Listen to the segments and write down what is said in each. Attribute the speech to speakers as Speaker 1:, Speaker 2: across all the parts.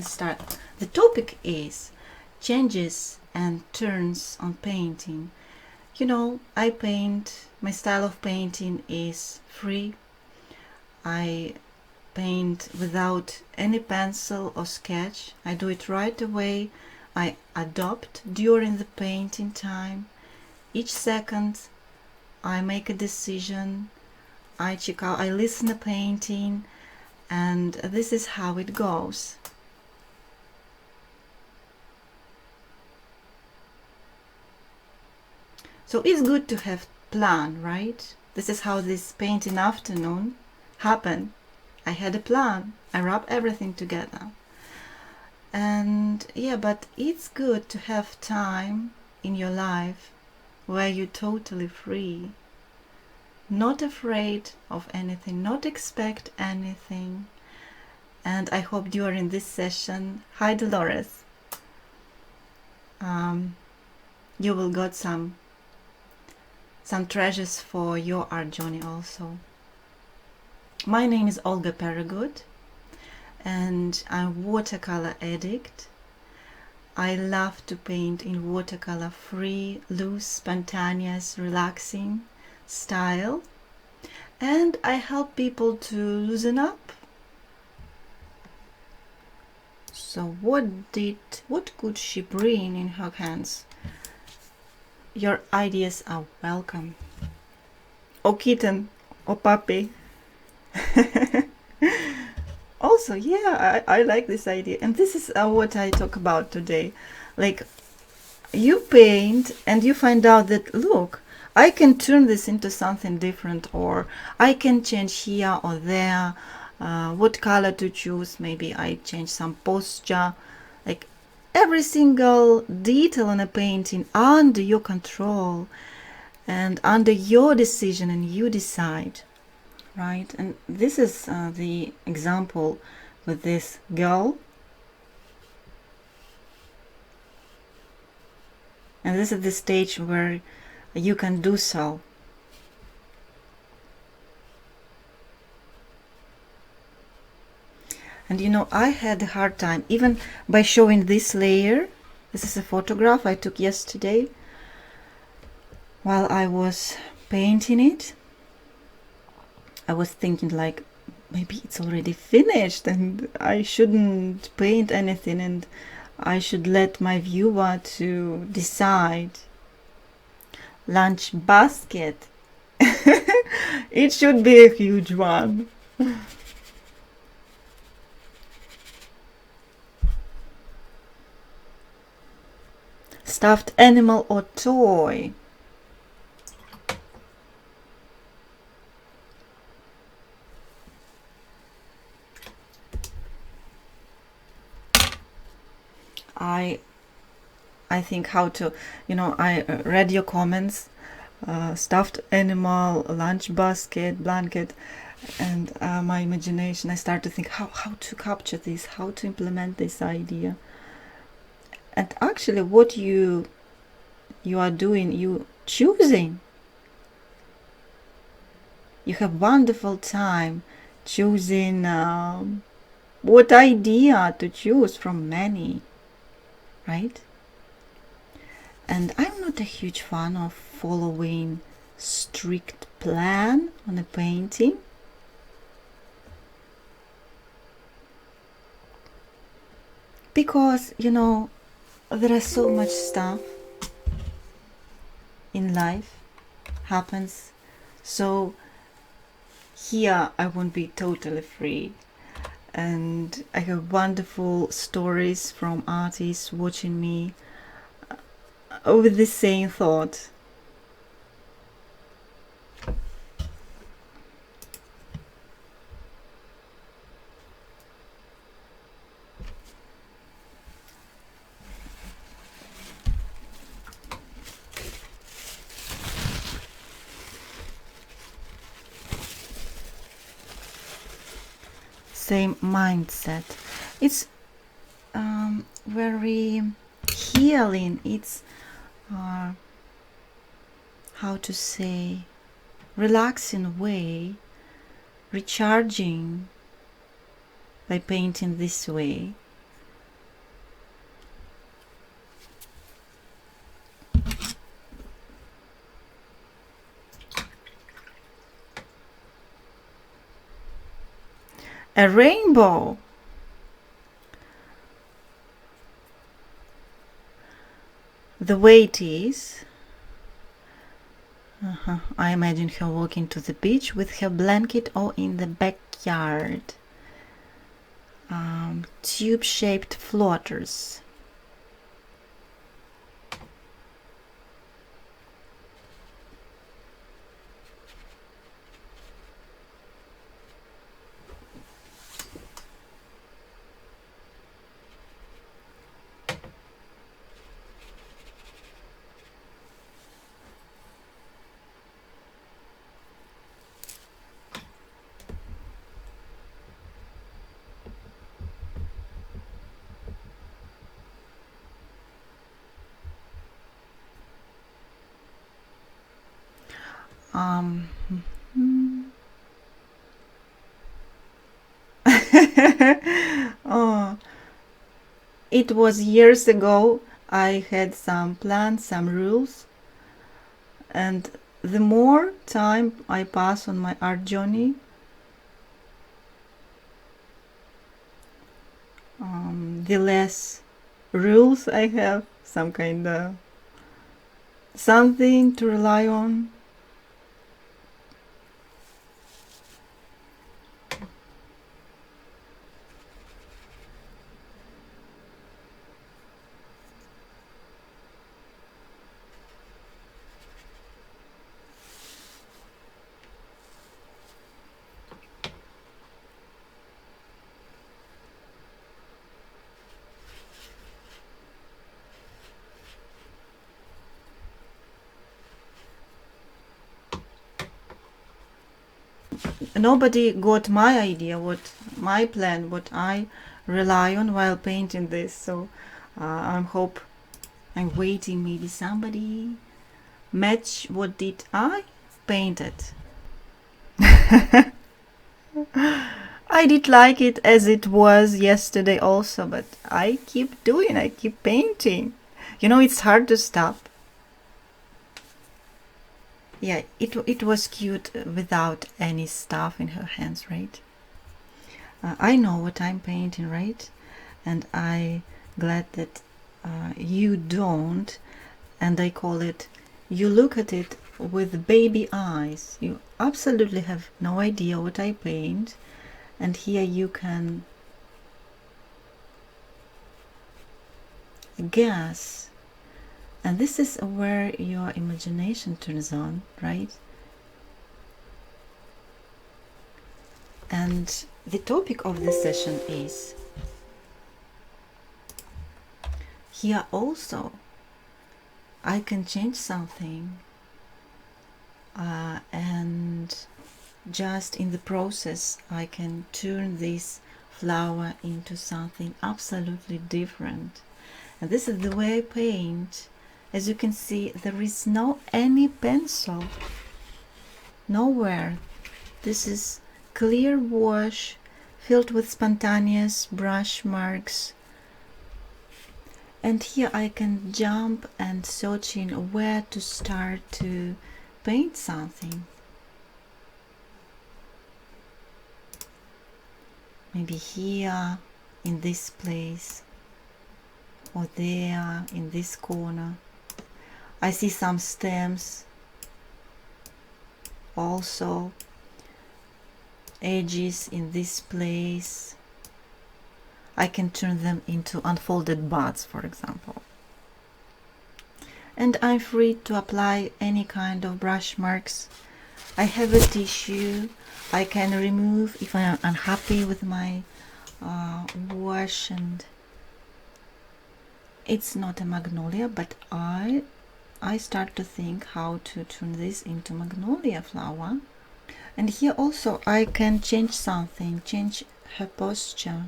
Speaker 1: can start. The topic is changes and turns on painting. You know, I paint, my style of painting is free. I paint without any pencil or sketch. I do it right away. I adopt during the painting time. Each second I make a decision. I check out, I listen to painting, and this is how it goes. So it's good to have plan, right? This is how this painting afternoon happened. I had a plan. I wrap everything together. And yeah, but it's good to have time in your life where you're totally free, not afraid of anything, not expect anything. And I hope during this session, hi Dolores, you will got some treasures for your art journey also. My name is Olga Peregood, and I'm watercolor addict. I love to paint in watercolor, free, loose, spontaneous, relaxing style, and I help people to loosen up. So what could she bring in her hands? Your ideas are welcome. Oh kitten, oh puppy. Also, yeah, I like this idea, and this is what I talk about today. Like, you paint and you find out that, look, I can turn this into something different, or I can change here or there, what color to choose. Maybe I change some posture. Like, every single detail in a painting under your control and under your decision, and you decide. Right, and this is the example with this girl, and this is the stage where you can do so. And you know, I had a hard time even by showing this layer. This is a photograph I took yesterday while I was painting it. I was thinking, like, maybe it's already finished and I shouldn't paint anything, and I should let my viewer to decide. Lunch basket. It should be a huge one. Stuffed animal or toy. I think how to, you know, I read your comments, stuffed animal, lunch basket, blanket, and my imagination, I start to think how to capture this, how to implement this idea. And actually what you are doing, you choosing. You have wonderful time choosing what idea to choose from many, right? And I'm not a huge fan of following strict plan on a painting. Because, you know, there is so much stuff in life happens. So here I won't be totally free. And I have wonderful stories from artists watching me with the same thought. Same mindset. It's very healing. It's how to say, relaxing way, recharging by painting this way. A rainbow. The way it is. I imagine her walking to the beach with her blanket or in the backyard. Tube-shaped floaters. Oh, it was years ago. I had some plans, some rules, and the more time I pass on my art journey, the less rules I have, some kind of something to rely on. Nobody got my idea, what my plan, what I rely on while painting this. So I'm waiting maybe somebody match what did I painted. I did like it as it was yesterday also, but I keep painting. You know, it's hard to stop. Yeah, it was cute without any stuff in her hands, right? I know what I'm painting, right? And I glad that you don't. And I call it, you look at it with baby eyes. You absolutely have no idea what I paint. And here you can guess. And this is where your imagination turns on, right? And the topic of this session is here also I can change something and just in the process I can turn this flower into something absolutely different. And this is the way I paint. As you can see, there is no any pencil, nowhere. This is clear wash filled with spontaneous brush marks. And here I can jump and search in where to start to paint something. Maybe here in this place, or there in this corner. I see some stems, also edges in this place. I can turn them into unfolded buds, for example. And I'm free to apply any kind of brush marks. I have a tissue I can remove if I'm unhappy with my wash, and it's not a magnolia, but I start to think how to turn this into magnolia flower. And here also I can change something, change her posture.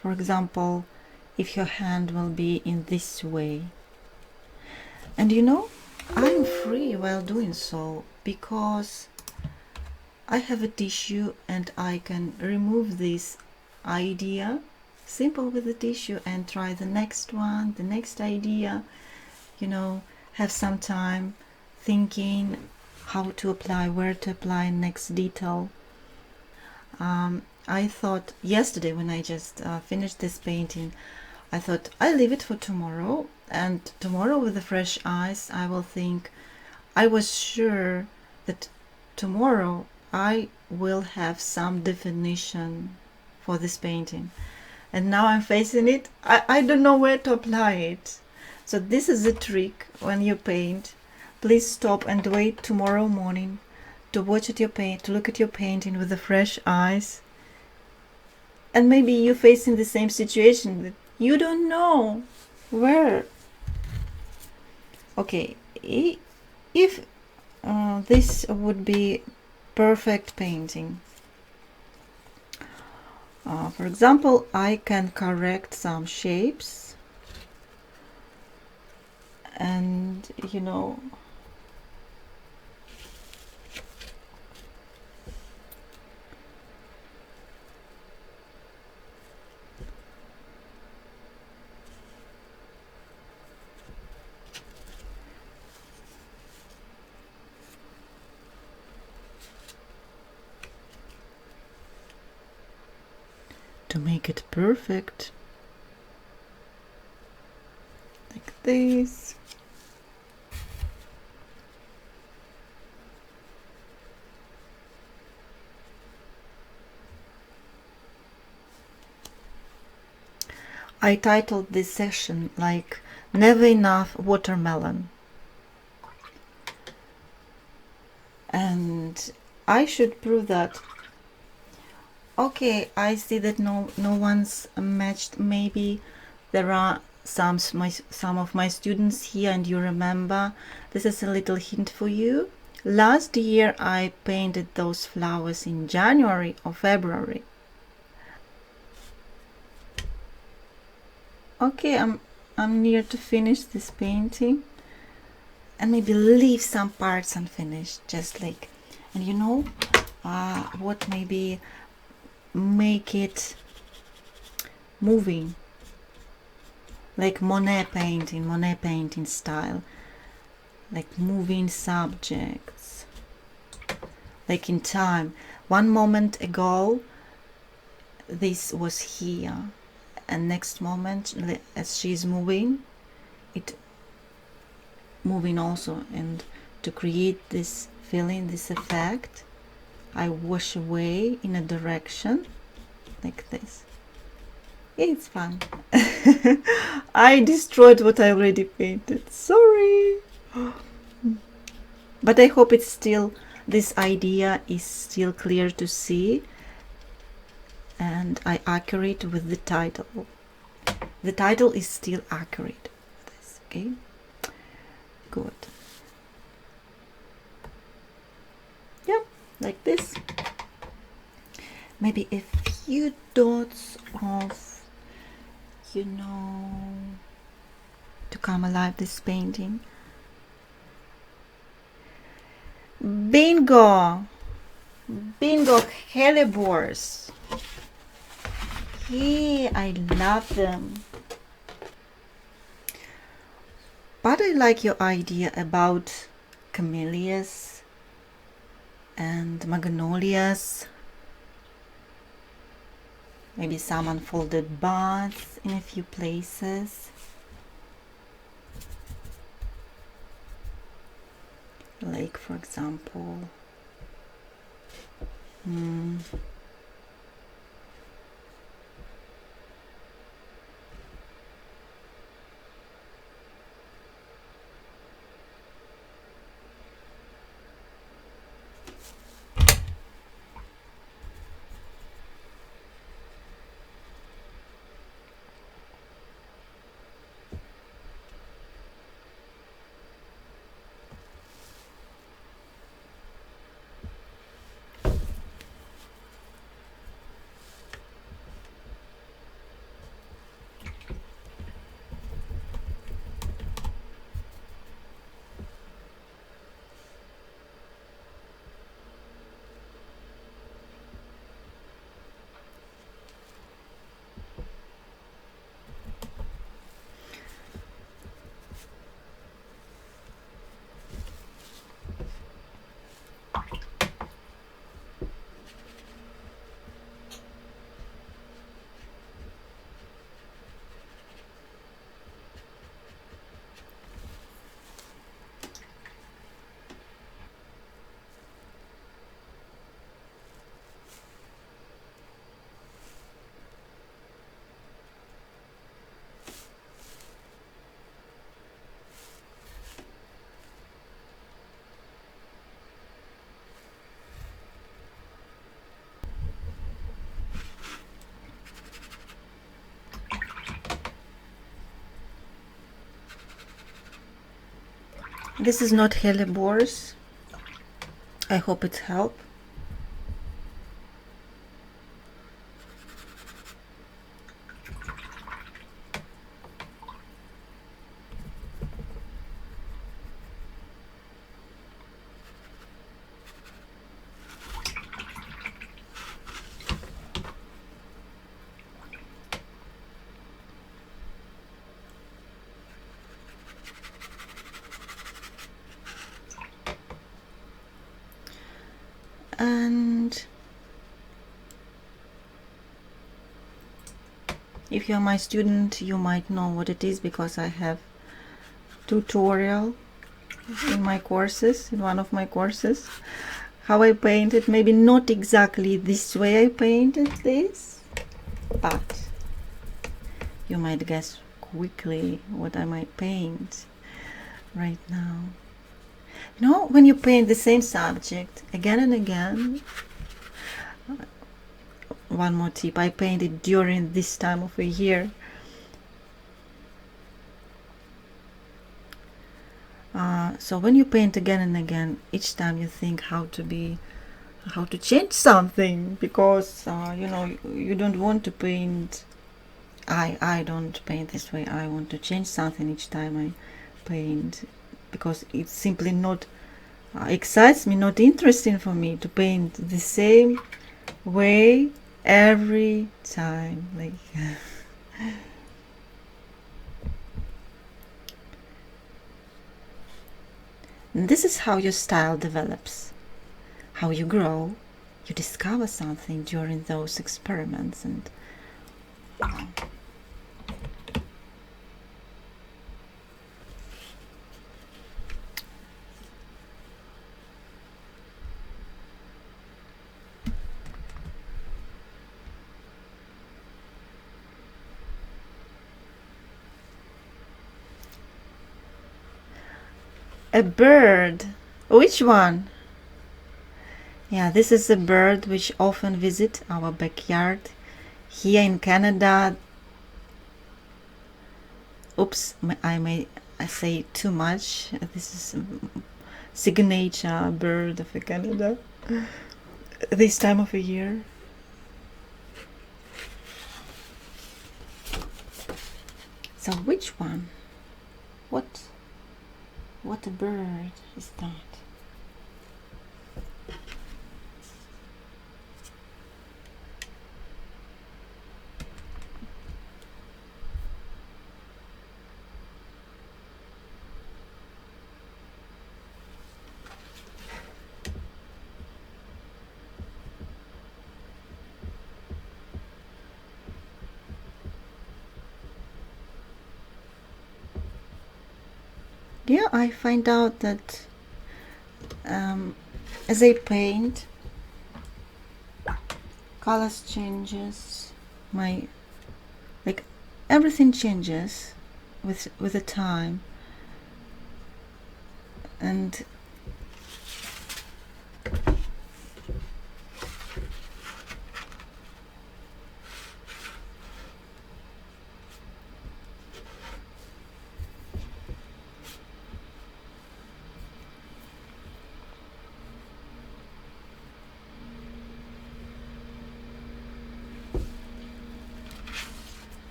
Speaker 1: For example, if your hand will be in this way. And you know, I'm free while doing so, because I have a tissue and I can remove this idea, simple with the tissue, and try the next one, the next idea, you know, have some time thinking how to apply, where to apply next detail. I thought yesterday when I just finished this painting, I thought I'll leave it for tomorrow, and tomorrow with the fresh eyes I will think. I was sure that tomorrow I will have some definition for this painting, and now I'm facing it. I don't know where to apply it. So this is the trick when you paint. Please stop and wait tomorrow morning to watch at your paint, to look at your painting with the fresh eyes. And maybe you're facing the same situation that you don't know where. Okay, if this would be perfect painting. For example, I can correct some shapes, and you know, to make it perfect, like this. I titled this session like Never Enough Watermelon. And I should prove that. Okay, I see that no one's matched. Maybe there are some of my students here, and you remember. This is a little hint for you. Last year I painted those flowers in January or February. Okay, I'm near to finish this painting, and maybe leave some parts unfinished, just like, and you know what, maybe make it moving, like Monet painting style, like moving subjects, like in time. One moment ago this was here, and next moment as she's moving, it moving also. And to create this feeling, this effect, I wash away in a direction like this. It's fun. I destroyed what I already painted, sorry. But I hope it's still, this idea is still clear to see, and I accurate with the title. The title is still accurate. Okay, good. Yeah, like this. Maybe a few dots of, you know, to come alive this painting. Bingo, hellebores. Yeah, I love them. But I like your idea about camellias and magnolias. Maybe some unfolded buds in a few places. Like, for example, This is not hellebores. I hope it helps. And if you're my student, you might know what it is, because I have tutorial in my courses, in one of my courses, how I painted. Maybe not exactly this way I painted this, but you might guess quickly what I might paint right now. You know, when you paint the same subject again and again, one more tip, I painted during this time of a year. So when you paint again and again, each time you think how to change something, because you know, you don't want to paint. I don't paint this way. I want to change something each time I paint, because it's simply not excites me, not interesting for me to paint the same way every time. Like this is how your style develops, how you grow. You discover something during those experiments, and a bird. Which one? Yeah, this is a bird which often visit our backyard here in Canada. Oops, I say too much. This is signature bird of Canada this time of the year. So which one? What a bird is that? Yeah, I find out that as I paint, colors changes, like everything changes with the time, and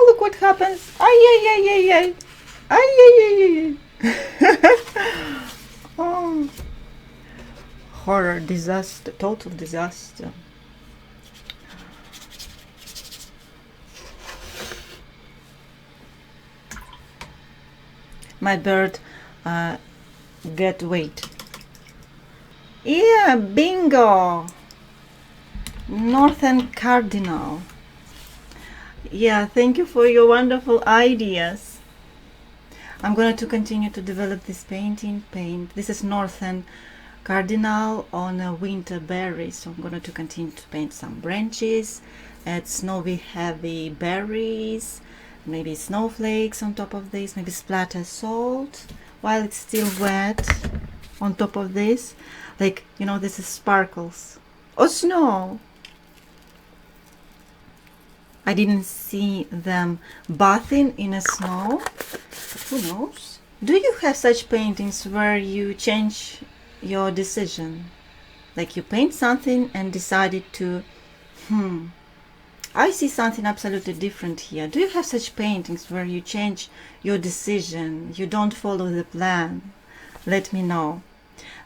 Speaker 1: look what happens. Ay, ay, ay, ay, ay. Ay, ay, ay, ay, ay. Oh. Horror, disaster, total disaster. My bird get wet. Yeah, bingo! Northern Cardinal. Yeah, thank you for your wonderful ideas. I'm going to continue to develop this painting. This is Northern Cardinal on a winter berry, so I'm going to continue to paint some branches, add snowy heavy berries, maybe snowflakes on top of this, maybe splatter salt while it's still wet on top of this, like, you know, this is sparkles or snow. I didn't see them bathing in a snow. Who knows? Do you have such paintings where you change your decision? Like you paint something and decided to, I see something absolutely different here. Do you have such paintings where you change your decision? You don't follow the plan? Let me know.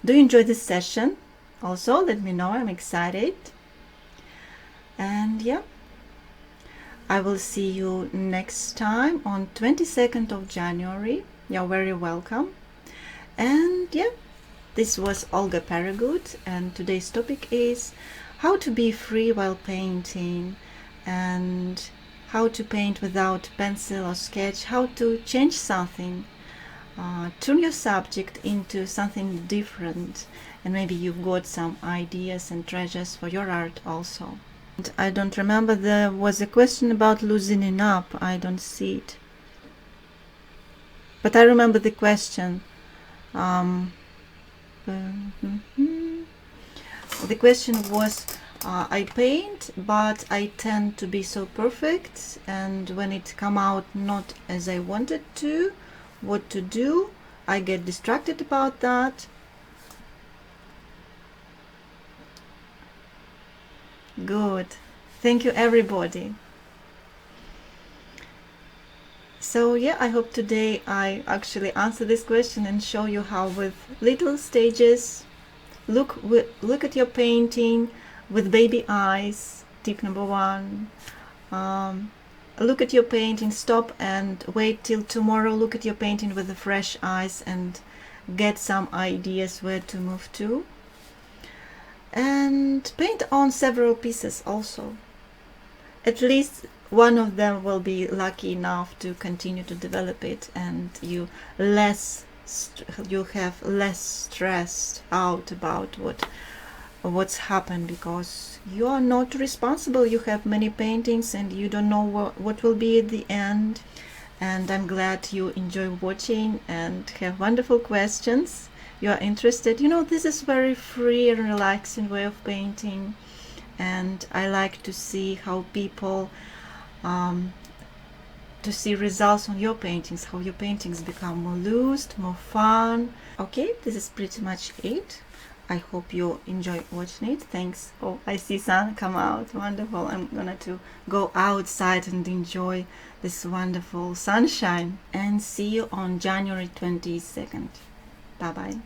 Speaker 1: Do you enjoy this session? Also, let me know. I'm excited. And yeah. I will see you next time on 22nd of January. You're very welcome. And yeah, this was Olga Peregood, and today's topic is how to be free while painting, and how to paint without pencil or sketch, how to change something, turn your subject into something different, and maybe you've got some ideas and treasures for your art also. I don't remember, there was a question about loosening up. I don't see it. But I remember the question. The question was, I paint, but I tend to be so perfect, and when it come out not as I wanted to, what to do? I get distracted about that. Good. Thank you, everybody. So yeah, I hope today I actually answer this question and show you how with little stages, look at your painting with baby eyes, tip number 1. Look at your painting, stop and wait till tomorrow, look at your painting with the fresh eyes and get some ideas where to move to. And paint on several pieces also. At least one of them will be lucky enough to continue to develop it, and you have less stressed out about what's happened, because you are not responsible. You have many paintings and you don't know what will be at the end. And I'm glad you enjoy watching and have wonderful questions. You are interested. You know, this is very free and relaxing way of painting, and I like to see how people to see results on your paintings, how your paintings become more loose, more fun. Okay, this is pretty much it. I hope you enjoy watching it. Thanks. Oh, I see sun come out. Wonderful. I'm gonna to go outside and enjoy this wonderful sunshine, and see you on January 22nd. Bye bye.